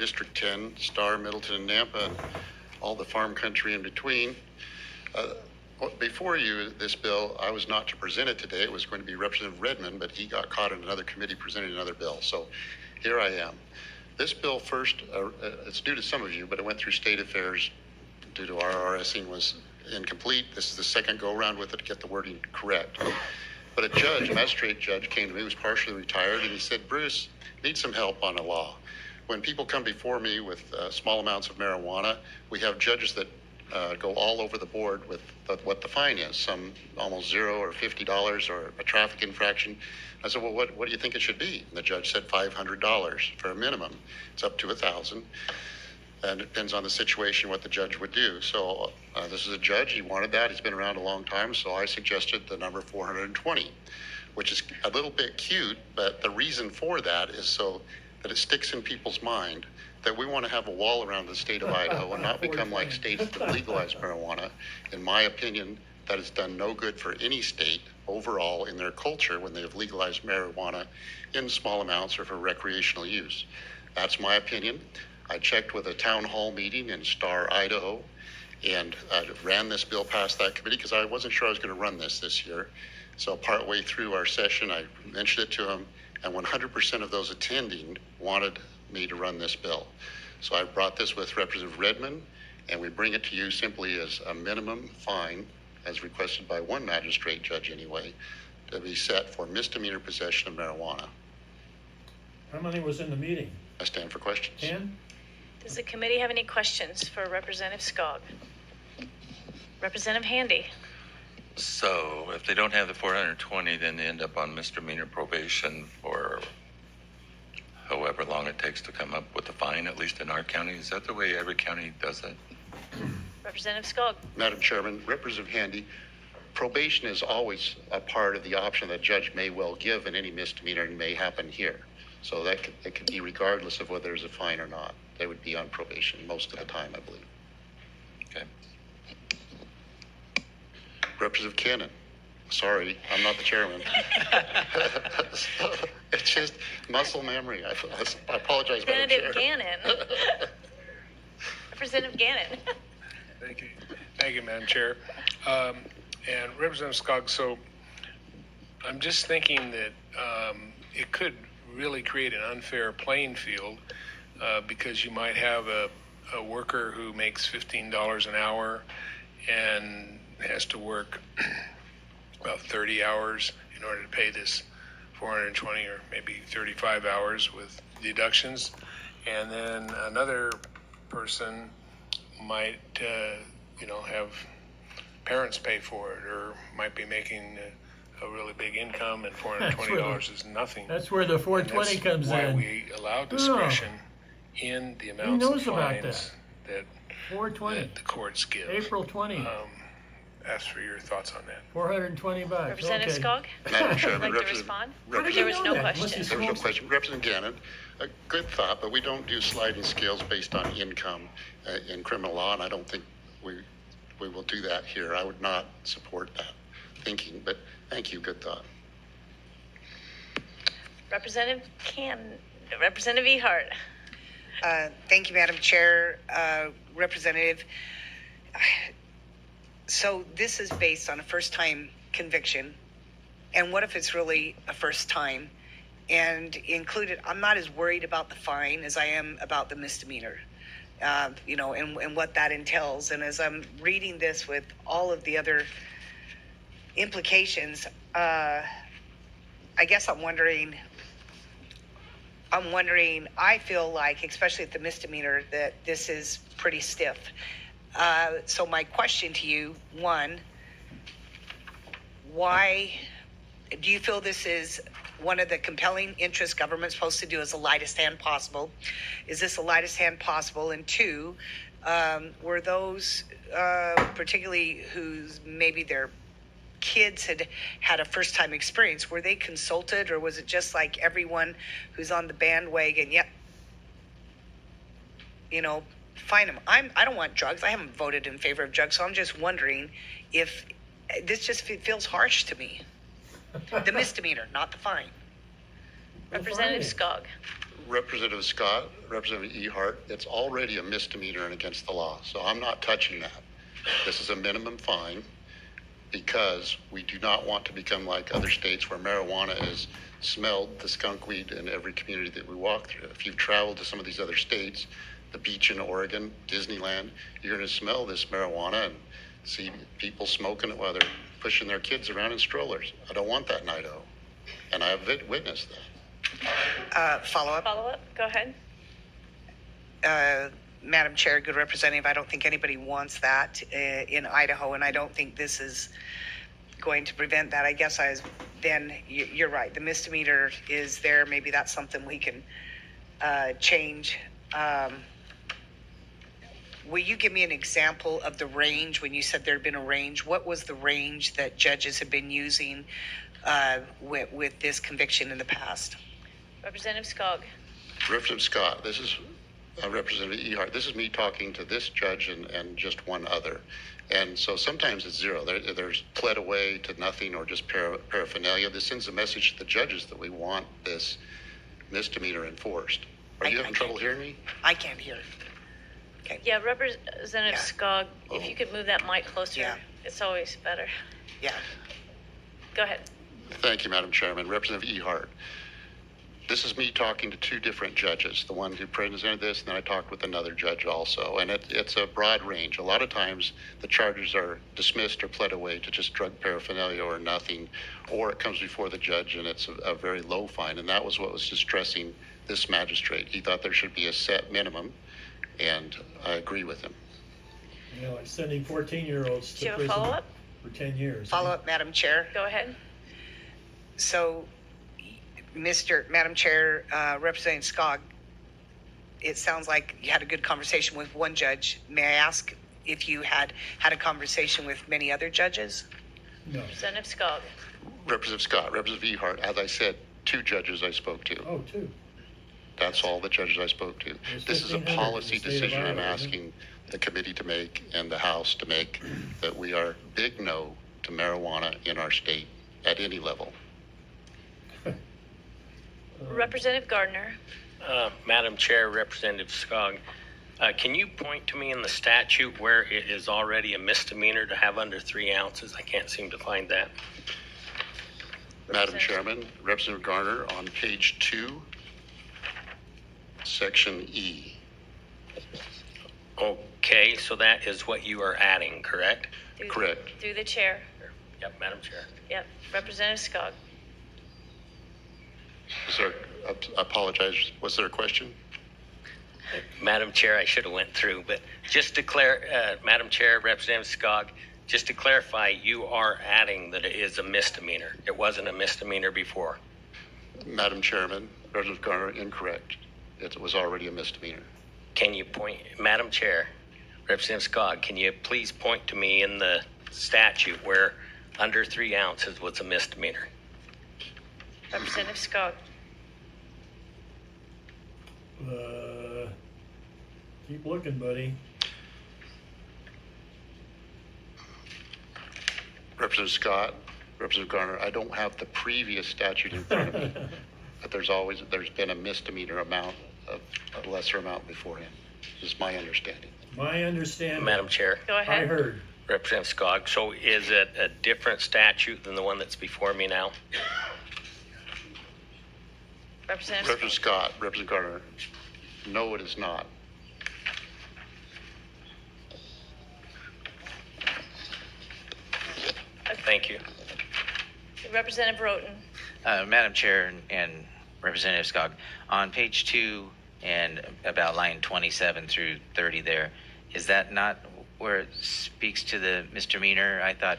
District 10, Star, Middleton, and Nampa, and all the farm country in between. Before you, this bill, I was not to present it today. It was going to be Representative Redmond, but he got caught in another committee presenting another bill. So here I am. This bill first, it's due to some of you, but it went through state affairs due to our RSing was incomplete. This is the second go around with it to get the wording correct. But a magistrate judge came to me, who was partially retired, and he said, Bruce, need some help on a law. When people come before me with small amounts of marijuana, we have judges that go all over the board with what the fine is, some almost $0 or $50 or a traffic infraction. I said, well, what do you think it should be? And the judge said $500 for a minimum. It's up to $1,000. And it depends on the situation, what the judge would do. So this is a judge, he wanted that. He's been around a long time. So I suggested the number 420, which is a little bit cute, but the reason for that is so that it sticks in people's mind that we want to have a wall around the state of Idaho and not become like states that legalize marijuana. In my opinion, that has done no good for any state overall in their culture when they have legalized marijuana in small amounts or for recreational use. That's my opinion. I checked with a town hall meeting in Star, Idaho, and ran this bill past that committee because I wasn't sure I was going to run this year. So partway through our session, I mentioned it to him, and 100% of those attending wanted me to run this bill. So I brought this with Representative Redmond, and we bring it to you simply as a minimum fine, as requested by one magistrate judge anyway, to be set for misdemeanor possession of marijuana. How many was in the meeting? I stand for questions. 10? Does the committee have any questions for Representative Skog? Representative Handy? So if they don't have the 420, then they end up on misdemeanor probation for however long it takes to come up with a fine, at least in our county. Is that the way every county does it? Representative Skog? Madam Chairman, Representative Handy, probation is always a part of the option that judge may well give in any misdemeanor and may happen here. So it could be regardless of whether there's a fine or not. They would be on probation most of the time, I believe. Okay. Representative Cannon. Sorry, I'm not the chairman. It's just muscle memory. I apologize, Madam Representative Chair. Gannon? Representative Gannon? Thank you, Madam Chair. And Representative Skog, so I'm just thinking that it could really create an unfair playing field because you might have a worker who makes $15 an hour and has to work about 30 hours in order to pay this 420 or maybe 35 hours with deductions. And then another person might, have parents pay for it, or might be making a really big income, and $420 is nothing. That's where the 420 comes why in. we allow discretion in the amounts knows of about fines that 420. the courts give. April 20. Ask for your thoughts on that. 420 bucks. Representative Okay. Skog? Madam Would Chairman, like to Representative- respond? How did There you was know no that? question. Must There was no question. Representative Gannon, a good thought, but we don't do sliding scales based on income in criminal law, and I don't think we will do that here. I would not support that thinking, but thank you. Good thought. Representative Ehart? Thank you, Madam Chair. Representative, so this is based on a first-time conviction, and what if it's really a first time? And included, I'm not as worried about the fine as I am about the misdemeanor, and what that entails. And as I'm reading this with all of the other implications, I guess I'm wondering, I feel like, especially at the misdemeanor, that this is pretty stiff. So my question to you, one, why do you feel this is one of the compelling interests government's supposed to do as the lightest hand possible? Is this the lightest hand possible? And two, were those particularly whose maybe their kids had a first time experience, were they consulted, or was it just like everyone who's on the bandwagon, yep, fine them? I don't want drugs. I haven't voted in favor of drugs, so I'm just wondering if this just feels harsh to me. The misdemeanor, not the fine. Representative Skog? Representative Scott, Representative Ehart, it's already a misdemeanor and against the law, so I'm not touching that. This is a minimum fine because we do not want to become like other states where marijuana is smelled, the skunk weed, in every community that we walk through. If you've traveled to some of these other states, the beach in Oregon, Disneyland, you're going to smell this marijuana and see people smoking it while they're pushing their kids around in strollers. I don't want that in Idaho, and I have witnessed that. Follow-up. Follow-up, go ahead. Madam Chair, good representative, I don't think anybody wants that in Idaho, and I don't think this is going to prevent that. I guess you're right, the misdemeanor is there. Maybe that's something we can change. Will you give me an example of the range when you said there had been a range? What was the range that judges have been using with this conviction in the past? Representative Skog. Representative Scott, this is Representative Ehart. This is me talking to this judge and just one other. And so sometimes it's zero. There's pled away to nothing or just paraphernalia. This sends a message to the judges that we want this misdemeanor enforced. Are you having trouble hearing me? I can't hear. Okay. Yeah, Representative Skog, if you could move that mic closer, Yeah. it's always better. Yeah. Go ahead. Thank you, Madam Chairman. Representative Ehart. This is me talking to two different judges, the one who presented this, and then I talked with another judge also. And it's a broad range. A lot of times the charges are dismissed or pled away to just drug paraphernalia or nothing, or it comes before the judge and it's a very low fine. And that was what was distressing this magistrate. He thought there should be a set minimum, and I agree with him. You know, like sending 14-year-olds Do to you have a prison follow-up? for 10 years. Follow-up, Madam Chair. Go ahead. So, Madam Chair, Representative Skog, it sounds like you had a good conversation with one judge. May I ask if you had a conversation with many other judges? No. Representative Skog. Representative Scott, Representative Ehart, as I said, two judges I spoke to. Oh, two. That's all the judges I spoke to. There's This is a 1,500 in policy the state of decision I'm Iowa, isn't it? asking the committee to make and the House to make, that we are big no to marijuana in our state at any level. Representative Gardner. Madam Chair, Representative Skog, can you point to me in the statute where it is already a misdemeanor to have under 3 ounces? I can't seem to find that. Madam Chairman, Representative Garner, on page 2, section E. Okay, so that is what you are adding, correct? Correct. Through the chair. Yep, Madam Chair. Yep. Representative Skog. Is there, I apologize, was there a question? Madam Chair, I should have went through, but just to Madam Chair, Representative Skog, just to clarify, you are adding that it is a misdemeanor. It wasn't a misdemeanor before. Madam Chairman, Representative Garner, incorrect. It was already a misdemeanor. Can you point, Madam Chair, Representative Skog, can you please point to me in the statute where under 3 ounces was a misdemeanor? Representative Skog. Keep looking, buddy. Representative Scott, Representative Garner, I don't have the previous statute in front of me, but there's been a misdemeanor amount, a lesser amount beforehand, is my understanding. My understanding. Madam Chair, Go I ahead. heard. Representative Skog, so is it a different statute than the one that's before me now? Representative Representative Scott, Representative Garner, no, it is not. Thank you. Representative Roten. Madam Chair and Representative Skog, on page 2 and about line 27 through 30 there, is that not where it speaks to the misdemeanor? I thought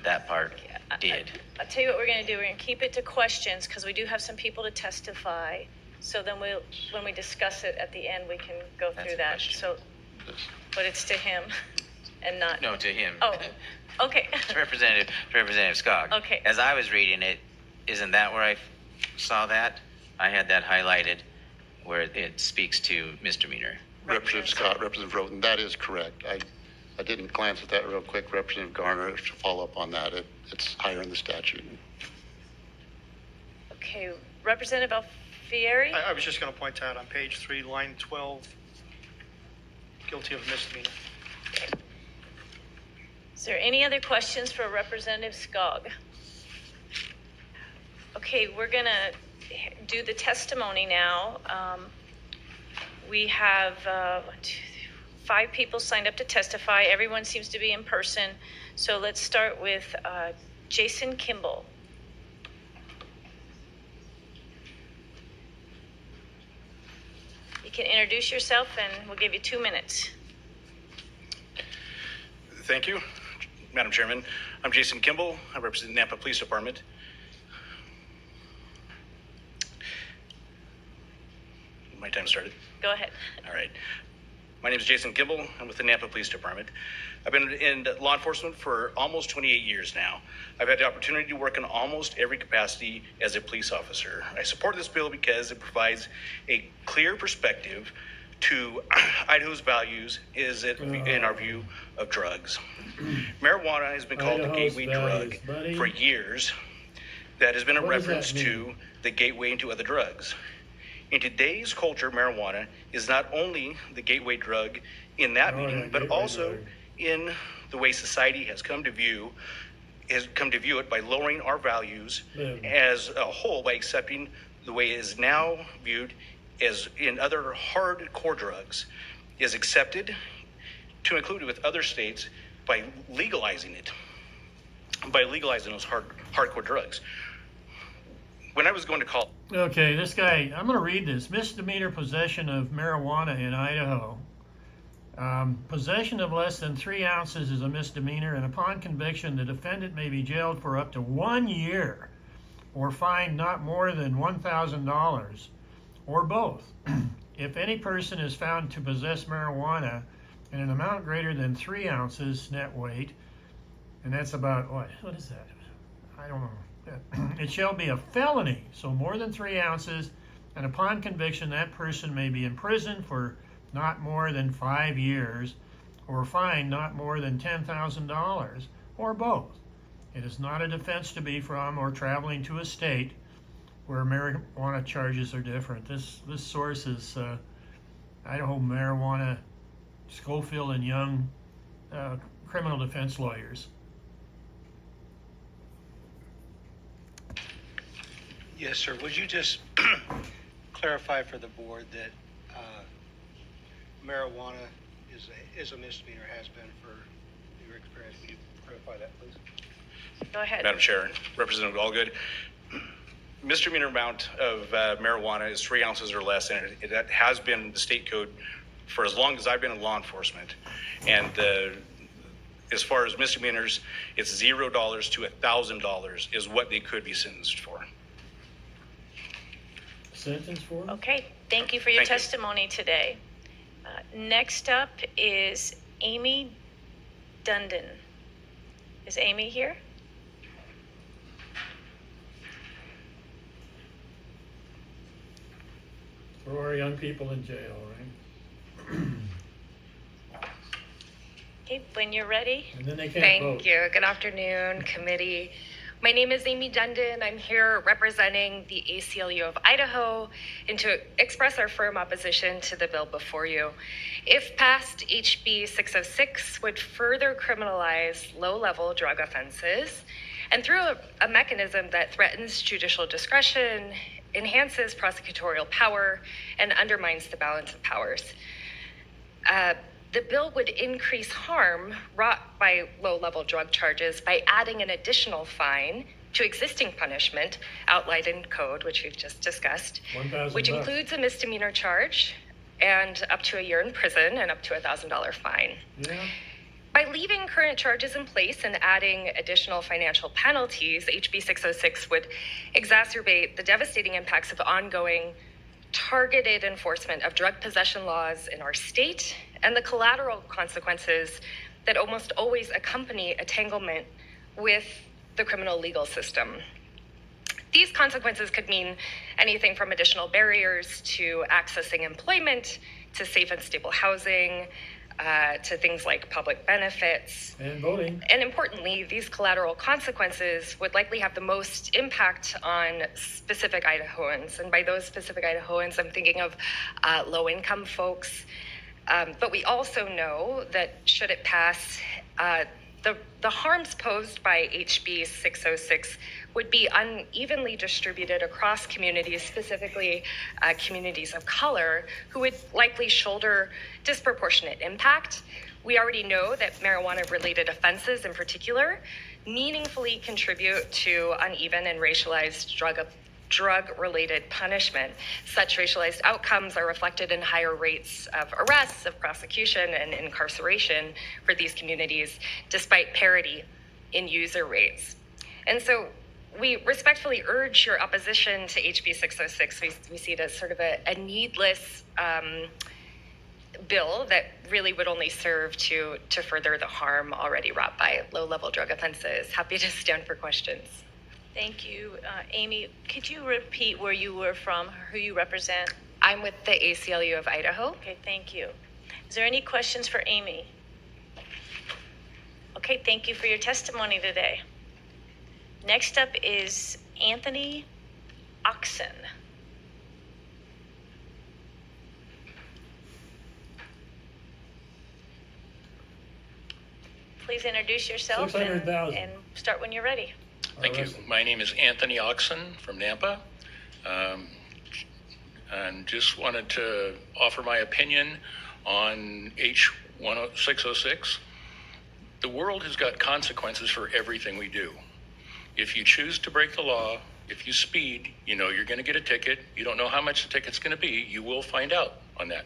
that part did. I'll tell you what we're going to do. We're going to keep it to questions because we do have some people to testify. So then when we discuss it at the end, we can go That's through a that. question. So, but it's to him and not. No, to him. Oh, okay. To Representative Skog. Okay. As I was reading it, isn't that where I saw that? I had that highlighted where it speaks to misdemeanor. Representative Scott, Representative Roten, that is correct. I didn't glance at that real quick. Representative Garner, to follow up on that, it's higher in the statute. Okay. Representative Fieri? I was just going to point out on page 3, line 12, guilty of misdemeanor. Is there any other questions for Representative Skog? Okay, we're gonna do the testimony now. We have 5 people signed up to testify. Everyone seems to be in person. So let's start with Jason Kimball. You can introduce yourself and we'll give you 2 minutes. Thank you, Madam Chairman. I'm Jason Kimball. I represent the Nampa Police Department. My time started. Go ahead. All right. My name is Jason Kimball. I'm with the Nampa Police Department. I've been in law enforcement for almost 28 years now. I've had the opportunity to work in almost every capacity as a police officer. I support this bill because it provides a clear perspective to Idaho's values in our view of drugs. Marijuana has been called the Idaho's gateway values, drug buddy. for years. That has been a What does that reference to mean? the gateway into other drugs. In today's culture, marijuana is not only the gateway drug in that Oh, yeah, meaning, but gateway also drug. in the way society has come to view it by lowering our values Yeah. as a whole by accepting the way it is now viewed as in other hardcore drugs is accepted to include it with other states by legalizing it, by legalizing those hardcore drugs. When I was going to college, Okay, this guy, I'm going to read this. Misdemeanor possession of marijuana in Idaho. Possession of less than 3 ounces is a misdemeanor, and upon conviction, the defendant may be jailed for up to 1 year or fined not more than $1,000 or both. If any person is found to possess marijuana in an amount greater than 3 ounces net weight, and that's about, what is that? I don't know. It shall be a felony, so more than 3 ounces, and upon conviction, that person may be imprisoned for not more than 5 years, or fined not more than $10,000, or both. It is not a defense to be from or traveling to a state where marijuana charges are different. This source is Idaho Marijuana, Schofield and Young criminal defense lawyers. Yes, sir. Would you just clarify for the board that marijuana is a misdemeanor, has been for your experience? Would you clarify that, please? Go ahead. Madam Chair, Representative Allgood, misdemeanor amount of marijuana is 3 ounces or less, and that has been the state code for as long as I've been in law enforcement. And as far as misdemeanors, it's $0 to $1,000 is what they could be sentenced for. Sentence for him? Okay, thank you for your Thank you. testimony today. Next up is Amy Dundon. Is Amy here? Throw our young people in jail, right? Okay, when you're ready. And then they can't vote. Thank you. Good afternoon, committee. My name is Amy Dundon. I'm here representing the ACLU of Idaho and to express our firm opposition to the bill before you. If passed, HB 606 would further criminalize low-level drug offenses, and through a mechanism that threatens judicial discretion, enhances prosecutorial power, and undermines the balance of powers. The bill would increase harm wrought by low-level drug charges by adding an additional fine to existing punishment outlined in code, which we've just discussed, $1,000 which bucks. includes a misdemeanor charge and up to a year in prison and up to $1,000 fine. Yeah. By leaving current charges in place and adding additional financial penalties, HB 606 would exacerbate the devastating impacts of ongoing targeted enforcement of drug possession laws in our state and the collateral consequences that almost always accompany entanglement with the criminal legal system. These consequences could mean anything from additional barriers to accessing employment, to safe and stable housing, to things like public benefits. And voting. And importantly, these collateral consequences would likely have the most impact on specific Idahoans. And by those specific Idahoans, I'm thinking of low-income folks. But we also know that should it pass, the harms posed by HB 606 would be unevenly distributed across communities, specifically communities of color, who would likely shoulder disproportionate impact. We already know that marijuana-related offenses in particular meaningfully contribute to uneven and racialized drug-related punishment. Such racialized outcomes are reflected in higher rates of arrests, of prosecution, and incarceration for these communities, despite parity in user rates. And so we respectfully urge your opposition to HB 606. We see it as sort of a needless bill that really would only serve to further the harm already wrought by low-level drug offenses. Happy to stand for questions. Thank you. Amy, could you repeat where you were from, who you represent? I'm with the ACLU of Idaho. Okay, thank you. Is there any questions for Amy? Okay, thank you for your testimony today. Next up is Anthony Oxen. Please introduce yourself and 600,000. start when you're ready. Thank you. My name is Anthony Oxen from Nampa. And just wanted to offer my opinion on H606. The world has got consequences for everything we do. If you choose to break the law, if you speed, you know you're going to get a ticket. You don't know how much the ticket's going to be. You will find out on that.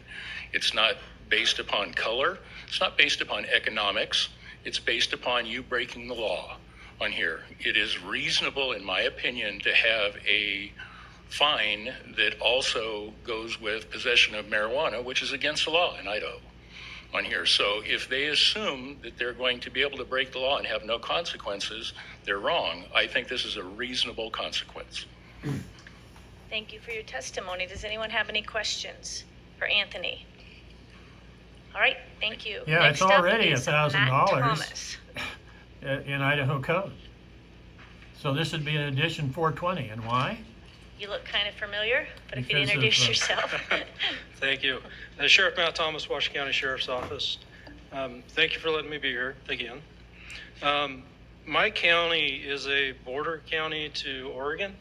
It's not based upon color. It's not based upon economics. It's based upon you breaking the law on here. It is reasonable, in my opinion, to have a fine that also goes with possession of marijuana, which is against the law in Idaho on here. So if they assume that they're going to be able to break the law and have no consequences, they're wrong. I think this is a reasonable consequence. Thank you for your testimony. Does anyone have any questions for Anthony? All right, thank you. Yeah, Next it's already up is Matt $1,000 Thomas. in Idaho code. So this would be an addition 420. And why? You look kind of familiar, but if you'd Because of, introduce yourself. Thank you. Sheriff Matt Thomas, Washington County Sheriff's Office. Thank you for letting me be here again. My county is a border county to Oregon.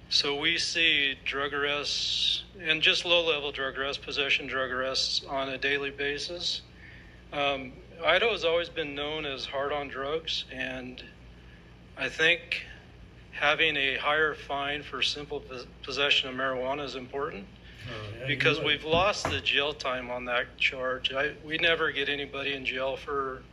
So we see drug arrests and just low-level drug arrests, possession drug arrests on a daily basis. Idaho has always been known as hard on drugs, and I think having a higher fine for simple possession of marijuana is important because we've lost the jail time on that charge. We never get anybody in jail for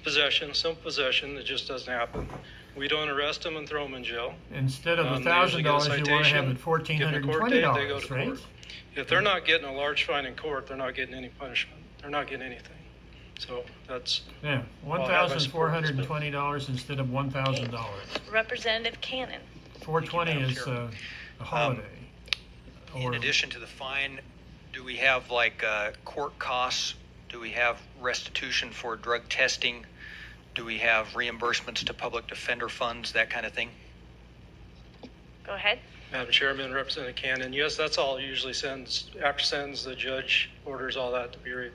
possession, simple possession. It just doesn't happen. We don't arrest them and throw them in jail. Instead of They usually get a $1,000, you want to have it citation, give them a court date, they go $1,420, to right? court. If they're not getting a large fine in court, they're not getting any punishment. They're not getting anything. So that's, Yeah, Well, I have my support for this bill. $1,420 instead of $1,000. Representative Cannon. 420 Madam is Chair. a holiday. In Or- addition to the fine, do we have like court costs? Do we have restitution for drug testing? Do we have reimbursements to public defender funds, that kind of thing? Go ahead. Madam Chairman, Representative Cannon, yes, that's all usually after sentence, the judge orders all that to be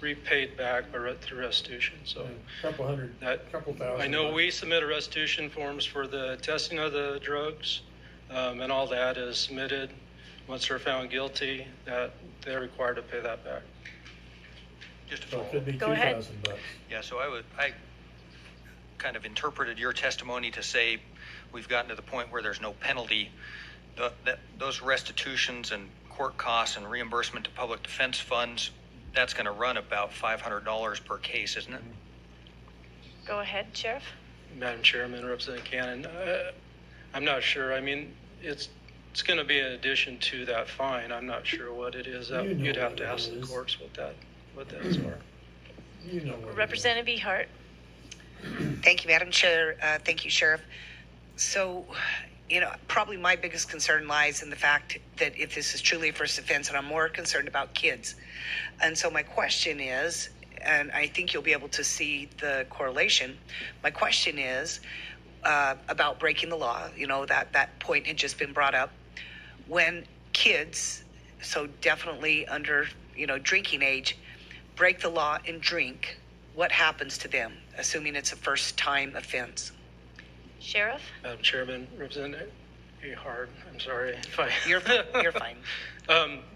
repaid back by through restitution. So Couple hundred, that, couple thousand. I know bucks. we submit a restitution forms for the testing of the drugs, and all that is submitted. Once they're found guilty, that they're required to pay that back. Just to So follow it could be Go ahead. $2,000. Yeah, so I kind of interpreted your testimony to say we've gotten to the point where there's no penalty. Those restitutions and court costs and reimbursement to public defense funds, that's going to run about $500 per case, isn't it? Go ahead, Sheriff. Madam Chairman, Representative Cannon, I'm not sure. I mean, it's going to be in addition to that fine. I'm not sure what it is. You know You'd have what to it ask the is. courts what that is for. You know what it is. Representative Ehart. Thank you, Madam Chair. Thank you, Sheriff. So probably my biggest concern lies in the fact that if this is truly a first offense, and I'm more concerned about kids. And so my question is, and I think you'll be able to see the correlation. My question is about breaking the law. That point had just been brought up. When kids, so definitely under, drinking age, break the law and drink, what happens to them, assuming it's a first time offense? Sheriff? Madam Chairman, Representative Hard, I'm sorry if I. You're fine.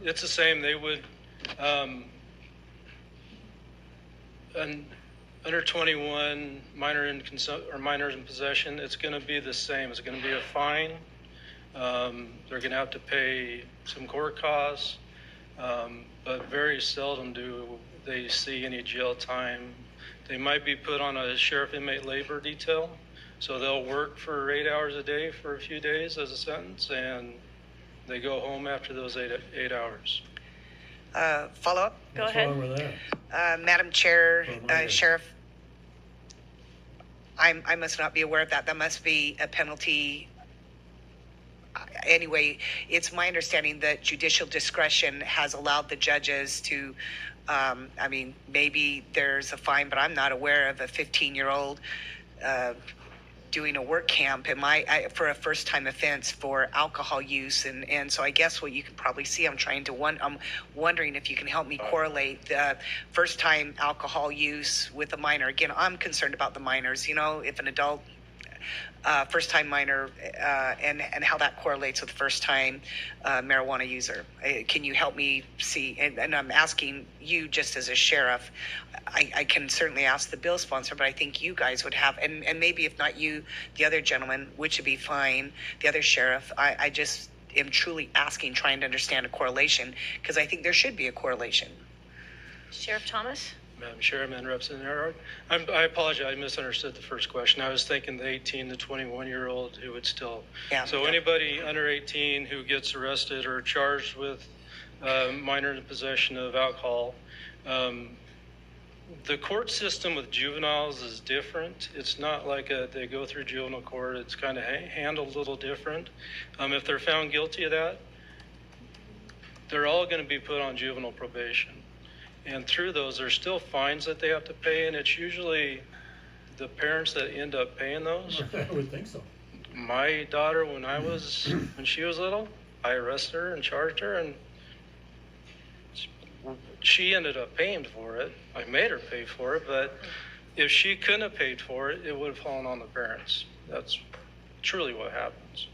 It's the same. They would, under 21, minors in possession, it's going to be the same. It's going to be a fine. They're going to have to pay some court costs, but very seldom do they see any jail time. They might be put on a sheriff inmate labor detail, so they'll work for 8 hours a day for a few days as a sentence, and they go home after those 8 hours. Follow up? Go What's ahead. wrong with that? Madam Chair, Oh, my Sheriff, I must not be aware of that. That must be a penalty. Anyway, it's my understanding that judicial discretion has allowed the judges to, maybe there's a fine, but I'm not aware of a 15-year-old doing a work camp for a first-time offense for alcohol use, and so I guess what you can probably see, I'm wondering if you can help me correlate the first-time alcohol use with a minor. Again, I'm concerned about the minors. If an adult first-time minor and how that correlates with first-time marijuana user. Can you help me see? And I'm asking you just as a sheriff. I can certainly ask the bill sponsor, but I think you guys would have, and maybe if not you, the other gentleman, which would be fine, the other sheriff. I just am truly asking, trying to understand a correlation, because I think there should be a correlation. Sheriff Thomas? Madam Chairman, Representative Hard, I apologize, I misunderstood the first question. I was thinking the 18 to 21-year-old who would still. Yeah. So anybody under 18 who gets arrested or charged with minor in possession of alcohol, the court system with juveniles is different. It's not like they go through juvenile court. It's kind of handled a little different. If they're found guilty of that, they're all going to be put on juvenile probation. And through those, there's still fines that they have to pay, and it's usually the parents that end up paying those. I would think so. My daughter, when she was little, I arrested her and charged her, and she ended up paying for it. I made her pay for it, but if she couldn't have paid for it, it would have fallen on the parents. That's truly what happens.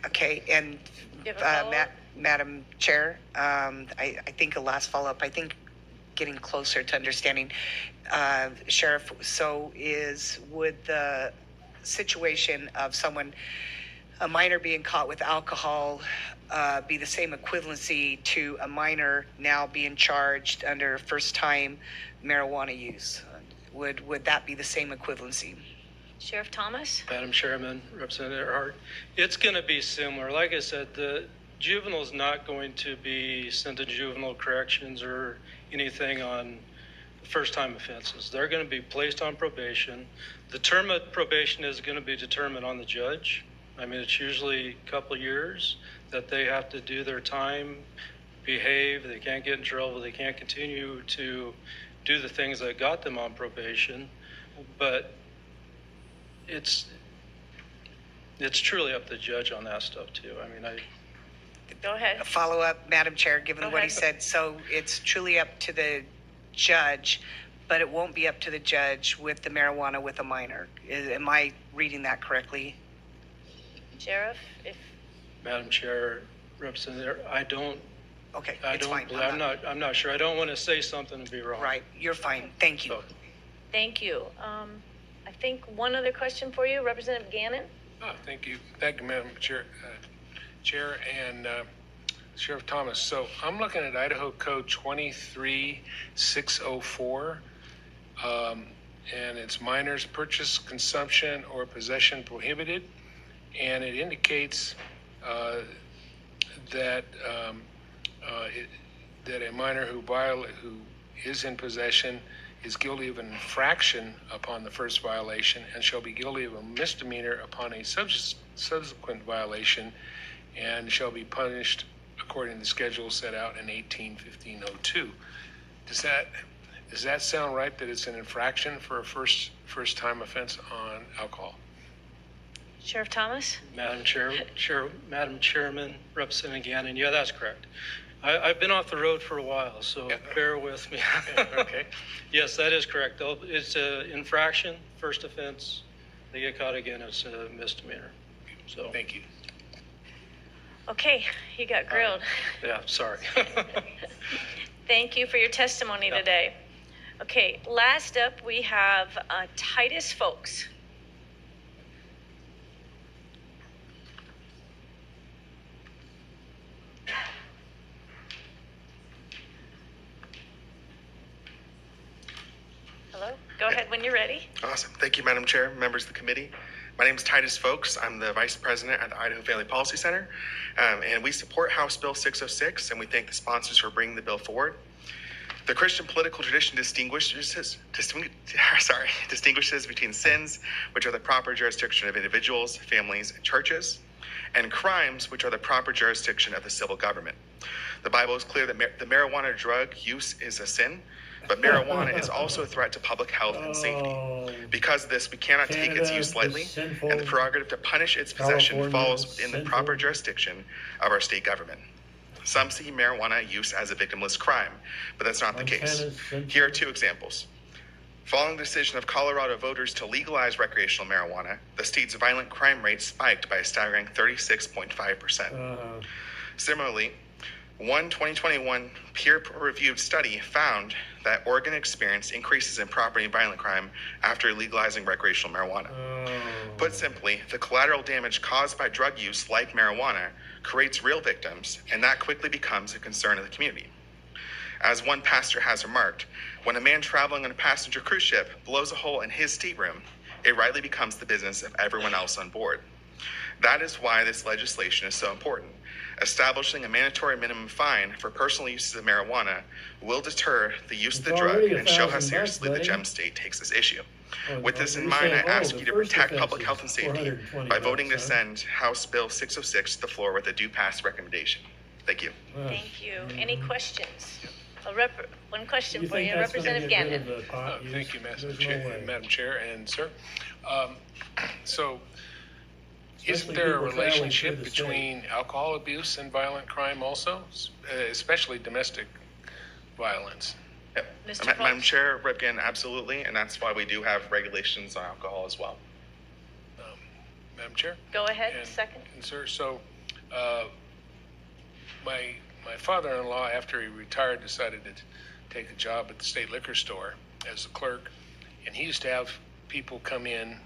Okay, and You have a follow-up? Madam Chair, I think a last follow-up, I think getting closer to understanding, Sheriff, would the situation of a minor being caught with alcohol be the same equivalency to a minor now being charged under first-time marijuana use? Would that be the same equivalency? Sheriff Thomas? Madam Chairman, Representative Hart, it's going to be similar. Like I said, the juvenile's not going to be sent to juvenile corrections or anything on first-time offenses. They're going to be placed on probation. The term of probation is going to be determined on the judge. It's usually a couple of years that they have to do their time, behave, they can't get in trouble, they can't continue to do the things that got them on probation. But it's truly up to the judge on that stuff too. Go ahead. A follow-up, Madam Chair, given Go what he ahead. said. So it's truly up to the judge, but it won't be up to the judge with the marijuana with a minor. Am I reading that correctly? Sheriff, if Madam Chair, Representative, Okay, it's fine. I'm not sure. I don't want to say something and be wrong. Right, you're fine. Thank you. So, thank you. I think one other question for you, Representative Gannon. Thank you. Thank you, Madam Chair, and Sheriff Thomas. So I'm looking at Idaho Code 23604, and it's minors purchase, consumption, or possession prohibited, and it indicates that that a minor who is in possession is guilty of an infraction upon the first violation and shall be guilty of a misdemeanor upon a subsequent violation and shall be punished according to the schedule set out in 18-1502. Does that sound right, that it's an infraction for a first time offense on alcohol? Sheriff Thomas? Madam Chairman, Representative Gannon, yeah, that's correct. I've been off the road for a while, so bear with me. Okay. Yes, that is correct. It's an infraction, first offense. They get caught again, it's a misdemeanor. So, Thank you. Okay, you got grilled. yeah, sorry. Thank you for your testimony today. Okay, last up we have Titus Folks. Hello, go ahead when you're ready. Awesome. Thank you, Madam Chair, members of the committee. My name is Titus Folks. I'm the Vice President at the Idaho Family Policy Center, and we support House Bill 606, and we thank the sponsors for bringing the bill forward. The Christian political tradition distinguishes between sins, which are the proper jurisdiction of individuals, families, and churches, and crimes, which are the proper jurisdiction of the civil government. The Bible is clear that the marijuana drug use is a sin, but marijuana is also a threat to public health and safety. Because of this, we cannot take its use lightly, and the prerogative to punish its possession falls within the proper jurisdiction of our state government. Some see marijuana use as a victimless crime, but that's not the case. Here are two examples. Following the decision of Colorado voters to legalize recreational marijuana, the state's violent crime rate spiked by a staggering 36.5%. Similarly, one 2021 peer-reviewed study found that Oregon experienced increases in property and violent crime after legalizing recreational marijuana. Put simply, the collateral damage caused by drug use, like marijuana, creates real victims, and that quickly becomes a concern of the community. As one pastor has remarked, when a man traveling on a passenger cruise ship blows a hole in his stateroom, it rightly becomes the business of everyone else on board. That is why this legislation is so important. Establishing a mandatory minimum fine for personal uses of marijuana will deter the use of the drug and show how seriously the Gem State takes this issue. With this in mind, I ask you to protect public health and safety by voting to send House Bill 606 to the floor with a do-pass recommendation. Thank you. Thank you. Any questions? One question You for think you, that's gonna Representative get rid Gannon. of the pot use? Thank you, There's no way. Madam Chair and sir. So, Especially isn't there a people traveling relationship through the state. between alcohol abuse and violent crime also, especially domestic violence? Mr. Madam Folks? Chair, Rep. Gannon, absolutely, and that's why we do have regulations on alcohol as well. Madam Chair? Go ahead, And- second. And sir, so my father-in-law, after he retired, decided to take a job at the state liquor store as a clerk, and he used to have people come in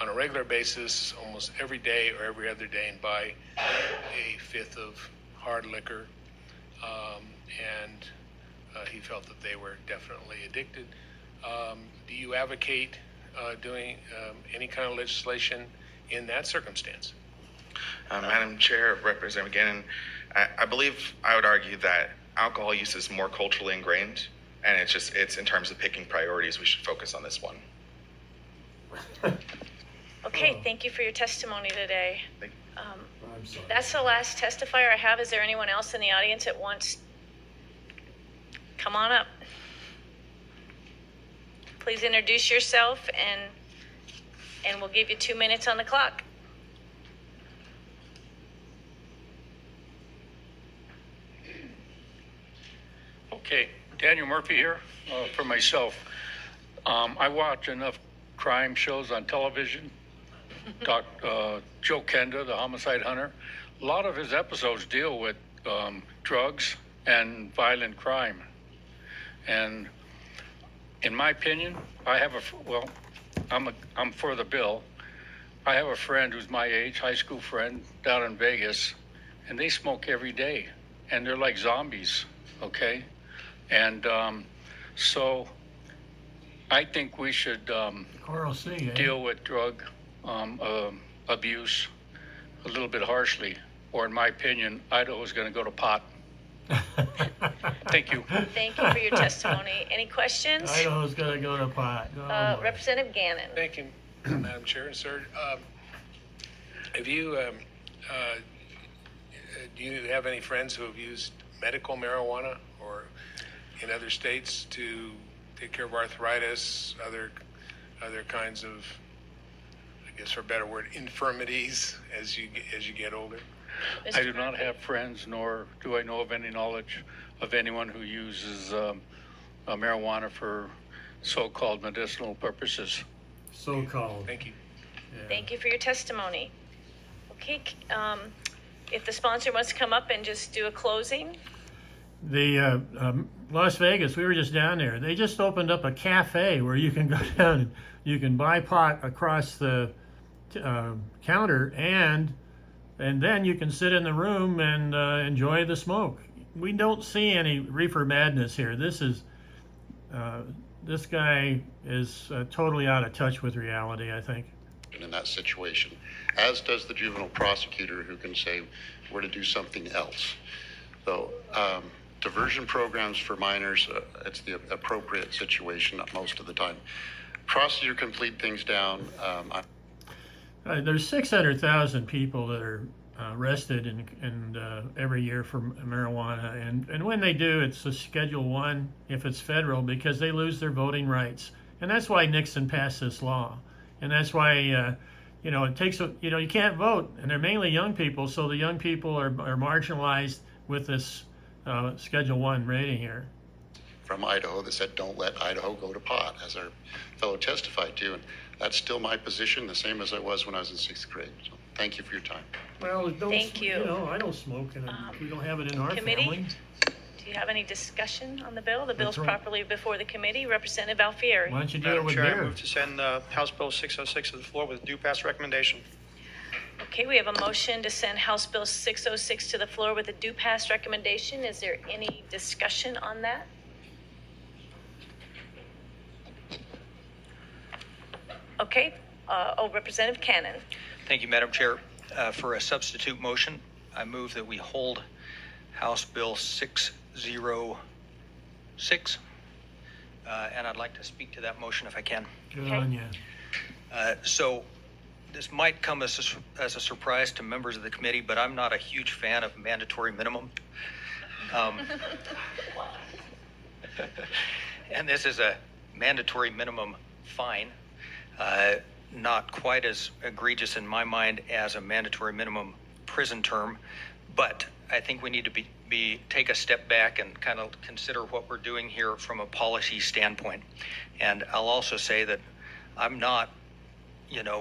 on a regular basis, almost every day or every other day, and buy a fifth of hard liquor, and he felt that they were definitely addicted. Do you advocate doing any kind of legislation in that circumstance? Madam Chair, Representative Gannon, I believe I would argue that alcohol use is more culturally ingrained, and it's in terms of picking priorities, we should focus on this one. Okay, thank you for your testimony today. Thank I'm sorry. That's the last testifier I have. Is there anyone else in the audience that wants? Come on up. Please introduce yourself and we'll give you 2 minutes on the clock. Okay, Daniel Murphy here for myself. I watch enough crime shows on television. Joe Kenda, the homicide hunter, a lot of his episodes deal with drugs and violent crime. And in my opinion, I'm for the bill. I have a friend who's my age, high school friend, down in Vegas, and they smoke every day, and they're like zombies, okay? And so I think we should Coral Sea, eh? deal with drug abuse a little bit harshly, or in my opinion, Idaho is going to go to pot. Thank you. Thank you for your testimony. Any questions? Idaho's gonna go to pot. Oh, boy. Representative Gannon. Thank you, Madam Chair and Sir. Have you, do you have any friends who have used medical marijuana or in other states to take care of arthritis, other kinds of, I guess for a better word, infirmities as you get older? I do not have friends, nor do I know of any knowledge of anyone who uses marijuana for so-called medicinal purposes. So-called. Thank you. Yeah. Thank you for your testimony. Okay, if the sponsor wants to come up and just do a closing. The Las Vegas, we were just down there. They just opened up a cafe where you can go down and you can buy pot across the counter, and then you can sit in the room and enjoy the smoke. We don't see any reefer madness here. This guy is totally out of touch with reality, I think. In that situation, as does the juvenile prosecutor, who can say we're to do something else. So diversion programs for minors, it's the appropriate situation most of the time. Prosecutor can plead things down. There's 600,000 people that are arrested and every year for marijuana, and when they do, it's a Schedule 1 if it's federal, because they lose their voting rights. And that's why Nixon passed this law. And that's why, it takes, you can't vote, and they're mainly young people, so the young people are marginalized with this Schedule 1 rating here. From Idaho that said, don't let Idaho go to pot, as our fellow testified to. And that's still my position, the same as I was when I was in 6th grade. So thank you for your time. Well, Thank you. I don't smoke, and we don't have it in our Committee? family. Do you have any discussion on the bill? The bill's right. properly before the committee. Representative Alfieri. Why don't you do it Madam with Chair, I beer? move to send House Bill 606 to the floor with due pass recommendation. Okay, we have a motion to send House Bill 606 to the floor with a due pass recommendation. Is there any discussion on that? Okay, Representative Cannon. Thank you, Madam Chair. For a substitute motion, I move that we hold House Bill 606. And I'd like to speak to that motion if I can. Good Okay. on you. So this might come as a surprise to members of the committee, but I'm not a huge fan of mandatory minimum. And this is a mandatory minimum fine, not quite as egregious in my mind as a mandatory minimum prison term, but I think we need to take a step back and kind of consider what we're doing here from a policy standpoint. And I'll also say that I'm not,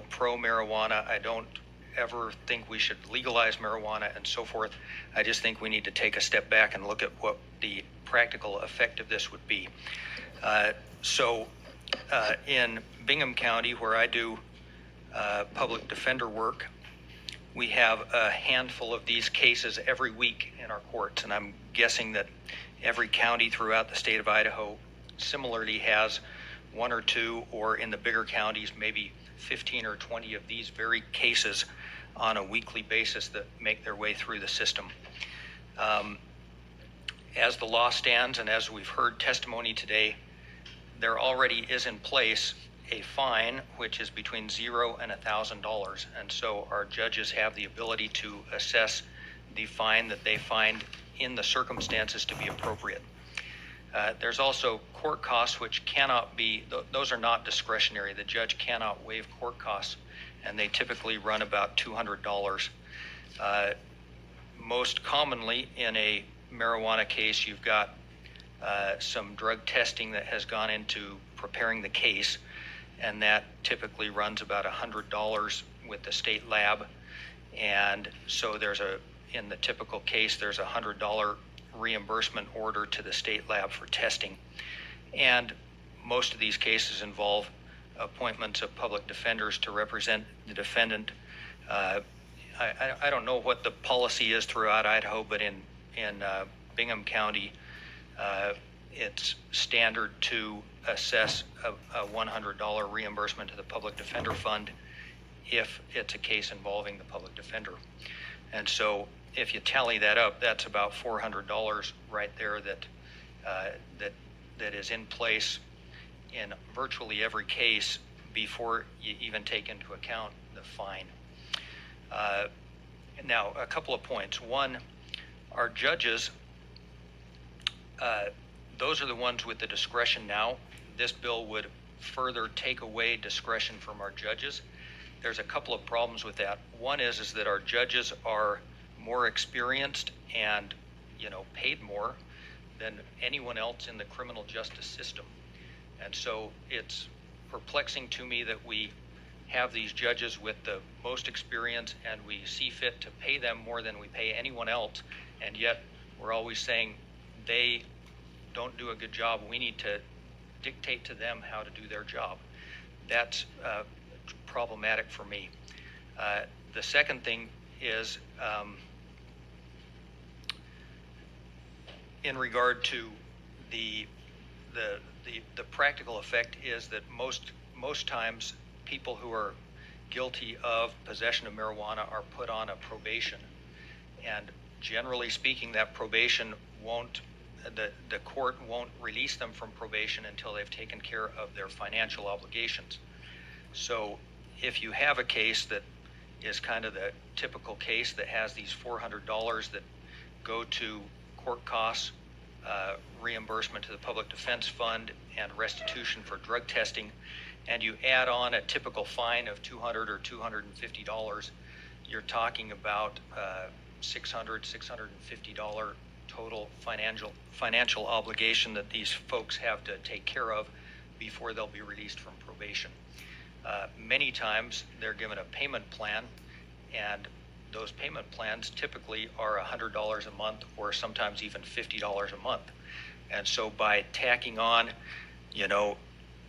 pro marijuana. I don't ever think we should legalize marijuana and so forth. I just think we need to take a step back and look at what the practical effect of this would be. In Bingham County, where I do public defender work, we have a handful of these cases every week in our courts, and I'm guessing that every county throughout the state of Idaho similarly has one or two, or in the bigger counties, maybe 15 or 20 of these very cases on a weekly basis that make their way through the system. As the law stands, and as we've heard testimony today, there already is in place a fine which is between $0 and $1,000, and so our judges have the ability to assess the fine that they find in the circumstances to be appropriate. There's also court costs which cannot be, those are not discretionary. The judge cannot waive court costs, and they typically run about $200. Most commonly in a marijuana case, you've got some drug testing that has gone into preparing the case, and that typically runs about $100 with the state lab. And so in the typical case, there's a $100 reimbursement order to the state lab for testing. And most of these cases involve appointments of public defenders to represent the defendant. I don't know what the policy is throughout Idaho, but in Bingham County, it's standard to assess a $100 reimbursement to the public defender fund if it's a case involving the public defender. And so if you tally that up, that's about $400 right there that that is in place in virtually every case before you even take into account the fine. Now, a couple of points. One, our judges, those are the ones with the discretion now. This bill would further take away discretion from our judges. There's a couple of problems with that. One is that our judges are more experienced and, paid more than anyone else in the criminal justice system. And so it's perplexing to me that we have these judges with the most experience and we see fit to pay them more than we pay anyone else, and yet we're always saying they don't do a good job. We need to dictate to them how to do their job. That's problematic for me. The second thing is in regard to the practical effect is that most times people who are guilty of possession of marijuana are put on a probation, and generally speaking, that probation won't, the court won't release them from probation until they've taken care of their financial obligations. So if you have a case that is kind of the typical case that has these $400 that go to court costs, reimbursement to the public defense fund, and restitution for drug testing, and you add on a typical fine of $200 or $250, you're talking about $650 total financial obligation that these folks have to take care of before they'll be released from probation. Many times they're given a payment plan, and those payment plans typically are $100 a month or sometimes even $50 a month. And so by tacking on,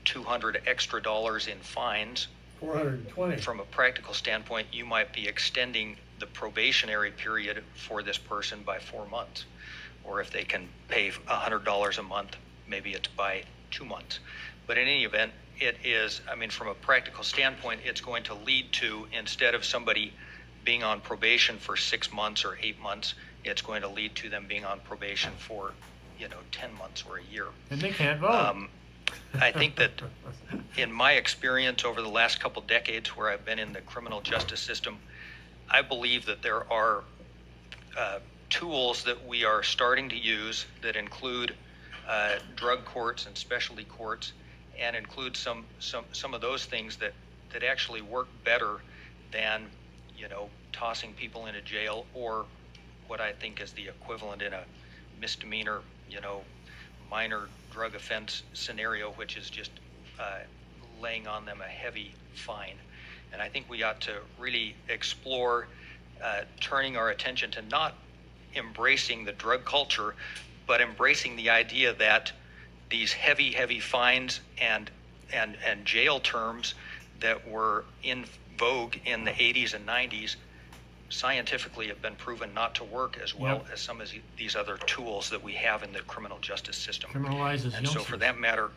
$200 extra in fines, 420. from a practical standpoint, you might be extending the probationary period for this person by 4 months. Or if they can pay $100 a month, maybe it's by 2 months. But in any event, it is, from a practical standpoint, it's going to lead to, instead of somebody being on probation for 6 months or 8 months, it's going to lead to them being on probation for, 10 months or a year. And they can't vote. I think that in my experience over the last couple decades where I've been in the criminal justice system, I believe that there are tools that we are starting to use that include drug courts and specialty courts, and include some of those things that actually work better than tossing people into jail, or what I think is the equivalent in a misdemeanor, minor drug offense scenario, which is just laying on them a heavy fine. And I think we ought to really explore turning our attention to not embracing the drug culture, but embracing the idea that these heavy fines and jail terms that were in vogue in the 80s and 90s scientifically have been proven not to work as well as some of these other tools that we have in the criminal justice system. Criminalizes And so youngsters. for that matter,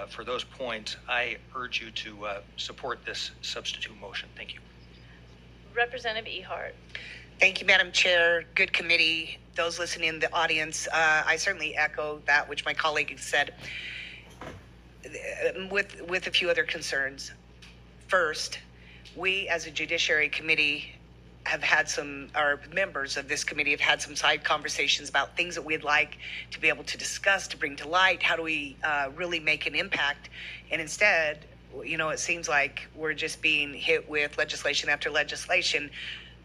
for those points, I urge you to support this substitute motion. Thank you. Representative Ehart. Thank you, Madam Chair. Good committee. Those listening in the audience, I certainly echo that which my colleague said, with a few other concerns. First, we as a Judiciary Committee have had our members of this committee have had some side conversations about things that we'd like to be able to discuss, to bring to light. How do we really make an impact? And instead, it seems like we're just being hit with legislation after legislation,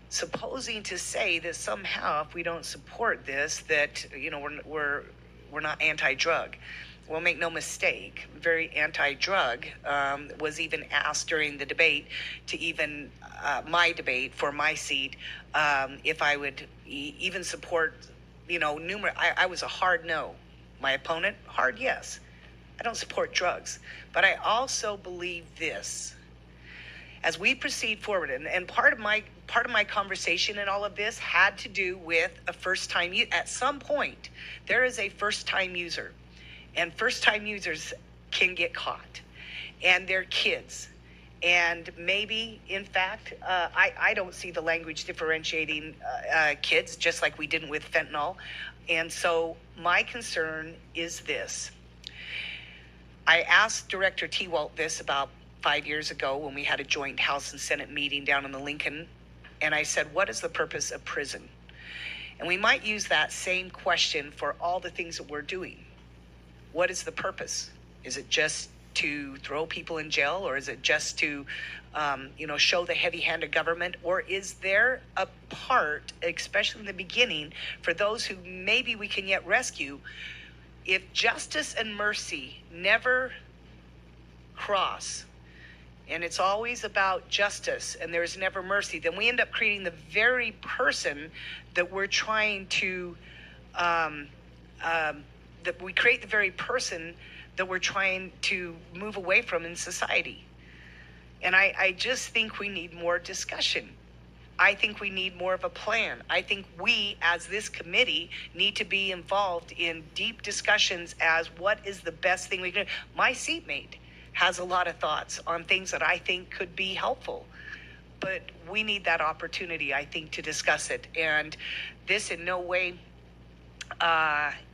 supposing to say that somehow if we don't support this, that we're not anti-drug. Well, make no mistake, very anti-drug. Was even asked during the debate to even my debate for my seat if I would even support numerous. I was a hard no. My opponent, hard yes. I don't support drugs, but I also believe this. As we proceed forward, and part of my conversation in all of this had to do with a first-time user. At some point, there is a first-time user, and first-time users can get caught, and they're kids. And maybe, in fact, I don't see the language differentiating kids, just like we didn't with fentanyl. And so my concern is this. I asked Director T-Walt this about 5 years ago when we had a joint House and Senate meeting down in the Lincoln. And I said, what is the purpose of prison? And we might use that same question for all the things that we're doing. What is the purpose? Is it just to throw people in jail, or is it just to, show the heavy hand of government? Or is there a part, especially in the beginning, for those who maybe we can yet rescue? If justice and mercy never cross, and it's always about justice and there's never mercy, then we end up creating the very person that we're trying to, that we create the very person that we're trying to move away from in society. And I just think we need more discussion. I think we need more of a plan. I think we, as this committee, need to be involved in deep discussions as what is the best thing we can do. My seatmate has a lot of thoughts on things that I think could be helpful, but we need that opportunity, I think, to discuss it. And this in no way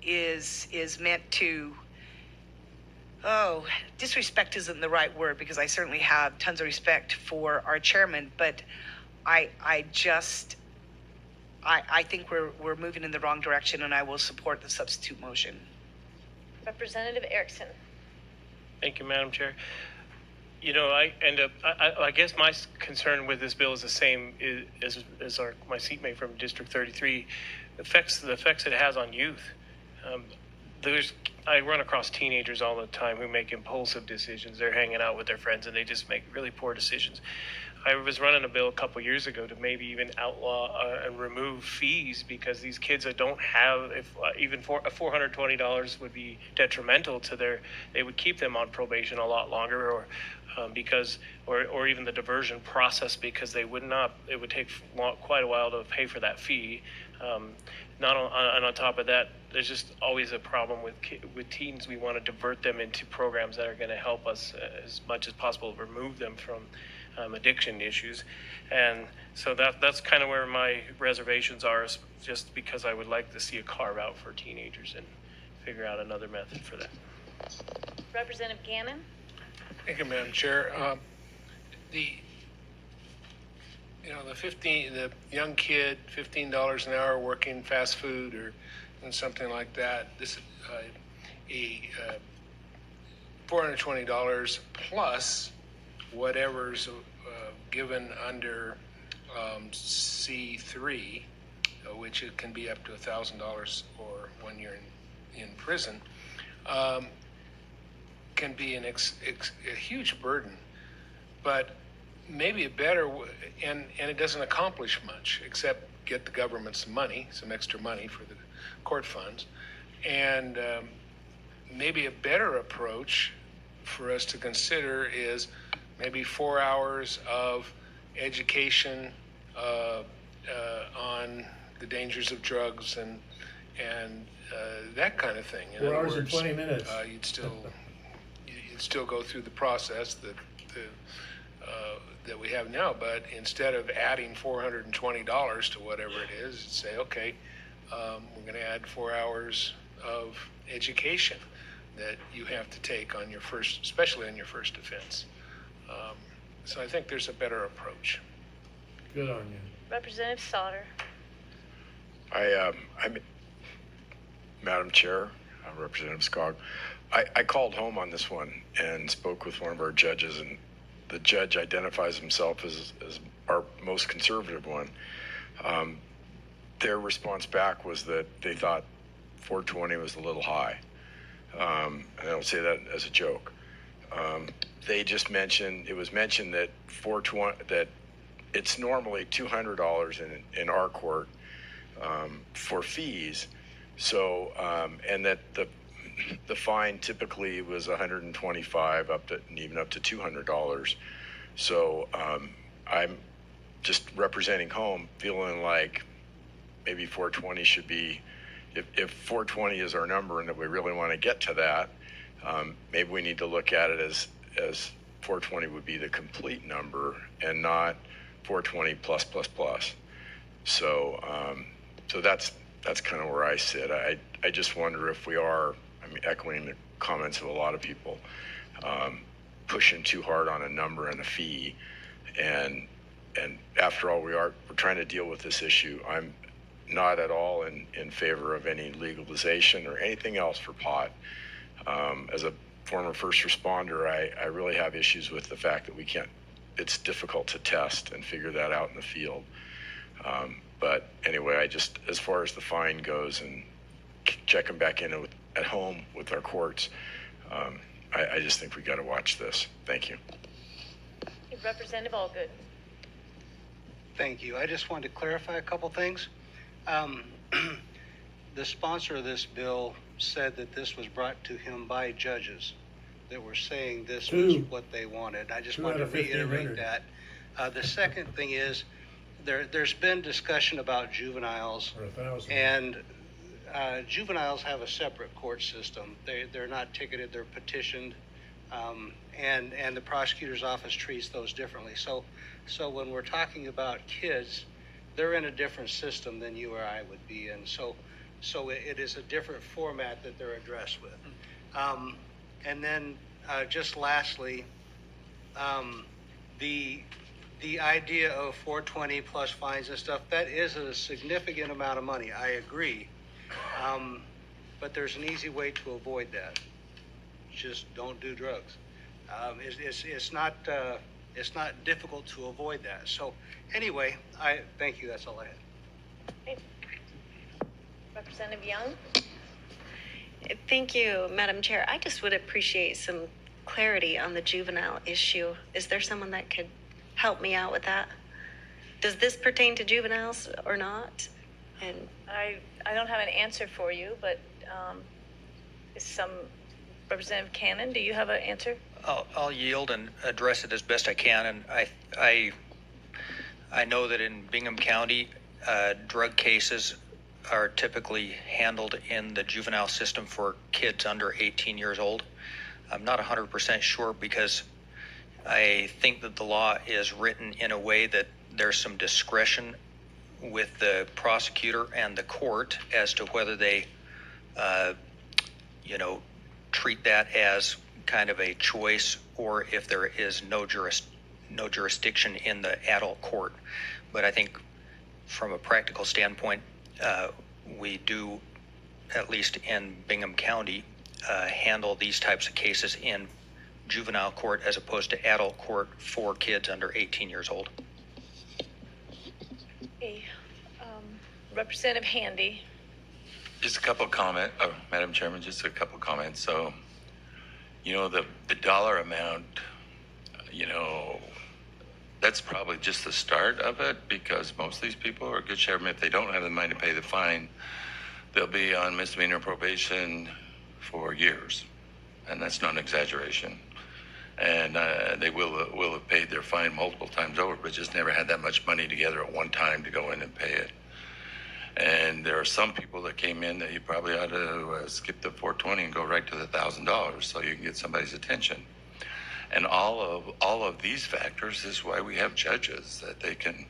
is meant to, disrespect isn't the right word, because I certainly have tons of respect for our chairman, but I think we're moving in the wrong direction, and I will support the substitute motion. Representative Erickson. Thank you, Madam Chair. I guess my concern with this bill is the same as my seatmate from District 33. The effects it has on youth. I run across teenagers all the time who make impulsive decisions. They're hanging out with their friends and they just make really poor decisions. I was running a bill a couple years ago to maybe even outlaw and remove fees, because these kids that don't have, even for $420 would be detrimental to they would keep them on probation a lot longer, or even the diversion process, because it would take quite a while to pay for that fee. And on top of that, there's just always a problem with teens. We want to divert them into programs that are going to help us as much as possible remove them from addiction issues. And so that's kind of where my reservations are, just because I would like to see a carve out for teenagers and figure out another method for that. Representative Gannon. Thank you, Madam Chair. The young kid, $15 an hour working fast food or something like that. This $420 plus whatever's given under C3, which it can be up to $1,000 or 1 year in prison, can be a huge burden. But maybe a better, and it doesn't accomplish much except get the government some extra money for the court funds. And maybe a better approach for us to consider is maybe 4 hours of education on the dangers of drugs and that kind of thing. In 4 other hours and words, 20 minutes. You'd still go through the process that we have now, but instead of adding $420 to whatever it is, say, okay, we're going to add 4 hours of education that you have to take on your first, especially on your first offense. So I think there's a better approach. Good on you. Representative Sauter. I'm Madam Chair, Representative Skog. I called home on this one and spoke with one of our judges, and the judge identifies himself as our most conservative one. Their response back was that they thought 420 was a little high. And I don't say that as a joke. They just mentioned, it was mentioned that 420, that it's normally $200 in our court for fees. So, and that the fine typically was $125 up to $200. So I'm just representing home, feeling like maybe 420 should be, if 420 is our number and that we really want to get to that, maybe we need to look at it as 420 would be the complete number and not 420 plus. So so that's That's kind of where I sit. I just wonder if we are, I mean, echoing the comments of a lot of people, pushing too hard on a number and a fee. And after all, we're trying to deal with this issue. I'm not at all in favor of any legalization or anything else for pot. As a former first responder, I really have issues with the fact that it's difficult to test and figure that out in the field. But anyway, as far as the fine goes and checking back in at home with our courts, I just think we got to watch this. Thank you. Representative Allgood. Thank you. I just wanted to clarify a couple things. The sponsor of this bill said that this was brought to him by judges that were saying this was what they wanted. I just wanted to reiterate that. The second thing is there's been discussion about juveniles, and juveniles have a separate court system. They're not ticketed, they're petitioned, and the prosecutor's office treats those differently. So when we're talking about kids, they're in a different system than you or I would be in. So it is a different format that they're addressed with. And then just lastly, the idea of 420 plus fines and stuff, that is a significant amount of money. I agree. But there's an easy way to avoid that. Just don't do drugs. It's not difficult to avoid that. So anyway, I thank you. That's all I had. Representative Young. Thank you, Madam Chair. I just would appreciate some clarity on the juvenile issue. Is there someone that could help me out with that? Does this pertain to juveniles or not? And I don't have an answer for you, but is Representative Cannon, do you have an answer? I'll yield and address it as best I can. And I know that in Bingham County, drug cases are typically handled in the juvenile system for kids under 18 years old. I'm not 100% sure because I think that the law is written in a way that there's some discretion with the prosecutor and the court as to whether they, treat that as kind of a choice or if there is no jurisdiction in the adult court. But I think from a practical standpoint, we do, at least in Bingham County, handle these types of cases in juvenile court as opposed to adult court for kids under 18 years old. Okay. Representative Handy. Just a couple of comments, Madam Chairman, just a couple of comments. So, the dollar amount, that's probably just the start of it because most of these people are good sheriffmen. If they don't have the money to pay the fine, they'll be on misdemeanor probation for years. And that's not an exaggeration. And they will have paid their fine multiple times over, but just never had that much money together at one time to go in and pay it. And there are some people that came in that you probably ought to skip the 420 and go right to the $1,000 so you can get somebody's attention. And all of these factors is why we have judges, that they can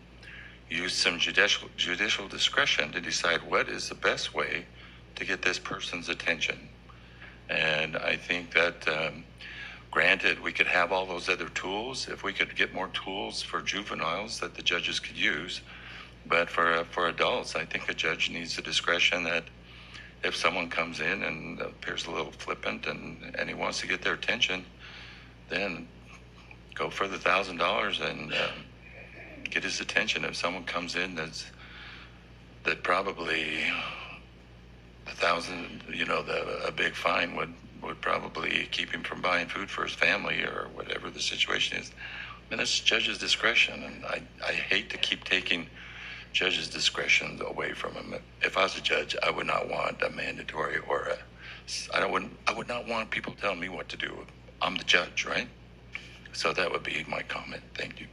use some judicial discretion to decide what is the best way to get this person's attention. And I think that, granted, we could have all those other tools if we could get more tools for juveniles that the judges could use. But for adults, I think a judge needs the discretion that if someone comes in and appears a little flippant and he wants to get their attention, then go for the $1,000 and get his attention. If someone comes in that probably $1,000, a big fine would probably keep him from buying food for his family or whatever the situation is. I mean, that's judge's discretion, and I hate to keep taking judge's discretion away from him. If I was a judge, I would not want a mandatory I would not want people telling me what to do. I'm the judge, right? So that would be my comment. Thank you.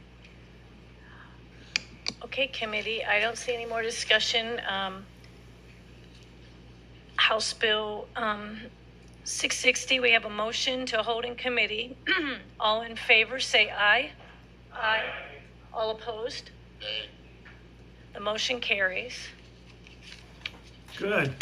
Okay, committee, I don't see any more discussion. House Bill 660, we have a motion to hold in committee. All in favor, say aye. Aye. All opposed? The motion carries. Good.